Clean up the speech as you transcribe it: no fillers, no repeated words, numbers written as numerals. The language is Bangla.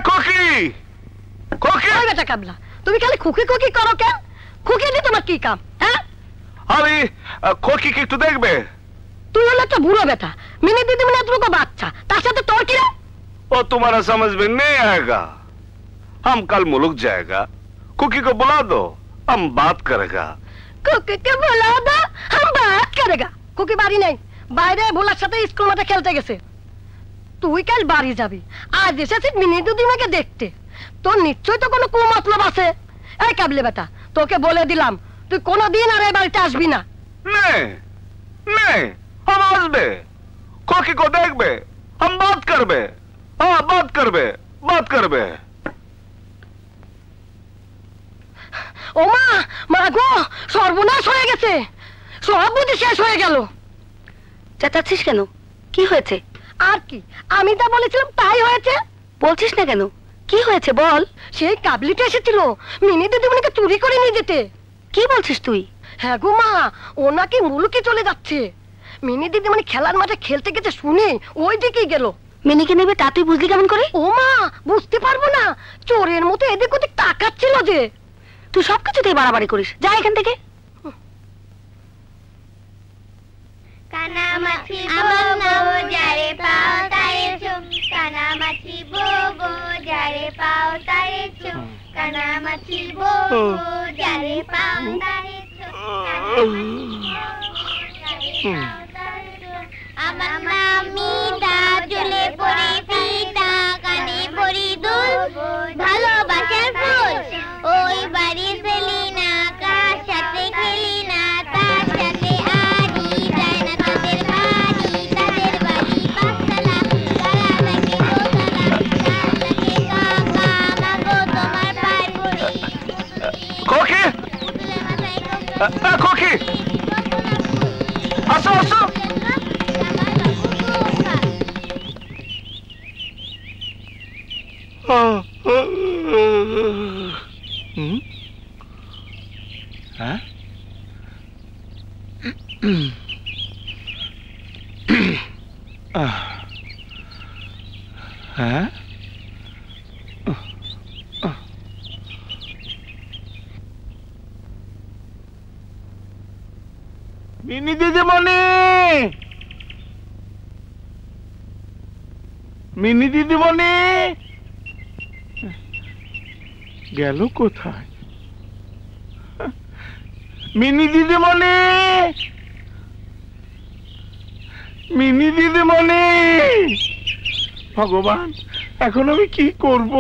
খুকি খুকি বেটা কাবলা, তুমি খালি খুকি খুকি করো কেন? খুকি দিয়ে তোমার কি কাম? হ্যাঁ, আমি খুকিকে একটু দেখবে। তুই হলো একটা বুড়ো বেটা, মিনি দিদিমণি এতটুকু বাচ্চা, তার সাথে তোর কি? वो तुम्हारा समझ में नहीं आएगा। हम कल मुल्क जाएगा, कुकी को बुला दो, हम बात करेगा। कुकी को बुला दो, हम बात करेगा। कुकी बारी नहीं, বাইরে ভোলার সাথে স্কুল মাঠে খেলতে গেছে। তুই কাল বাড়ি যাবি, আজ এসেছিস মিনি দিদিমাকে দেখতে। তোর নিশ্চয়ই তো কোনো কুমতলব আছে। এই কাবলি বেটা, তোকে বলে দিলাম তুই কোনোদিন আর এই বাড়িতে আসবি না। नहीं नहीं, हम आसबे, कुकी को देखबे, हम बात करबे। हाँ, बात करबे, बात करबे। ও মা, মা গো, সর্বনাশ হয়ে গেছে, সব বুদ্ধি শেষ হয়ে গেল। চেঁচাচ্ছিস কেন? কি হয়েছে? আর কি, আমি তা বলেছিলাম তাই হয়েছে। বলছিস না কেন? কি হয়েছে বল। সেই কাবলিটা এসেছিল মিনি দিদিমণিকে চুরি করে নিয়ে যেতে। কি বলছিস তুই? হ্যাঁ গো মা, ও নাকি মুলুকে চলে যাচ্ছে। মিনি দিদিমণি খেলার মাঠে খেলতে গেছে শুনে ওই দিকেই গেল। মিনিকে নেবে তা তুই বুঝলি কেমন করে? ও মা, বুঝতে পারবো না, চোরের মতো এদিক ওদিক তাকাচ্ছিল যে। তুই সবকিছুতেই বাড়াবাড়ি করিস, যা এখান থেকে। কানামাছি বোবো যারে পাও তারে চুম, কানামাছি বোবো যারে পাও তারে চুম, কানামাছি বোবো যারে পাও তারে চুম, আমার মামি দাজলে পরে পিতা, কানে পরি দুল, ভালোবাসার ফুল, ওই বাড়ি চলি না, কার সাথে খেলি না, তার সাথে আড়ি যায় না তাদের বাড়ি, তাদের বাড়ি পাঁচতলা, তারা লাগে দোতলা, তার লাগে কাকা, মাগো তোমার পায়ে পড়ি। খুকি, খুকি, আসো আসো। হ্যাঁ, হ্যাঁ, মিনি দিদিমণি, মিনি দিদিমণি গেল কোথায়? মিনি দিদিমণি, মিনি দিদিমণি, ভগবান এখন আমি কি করব?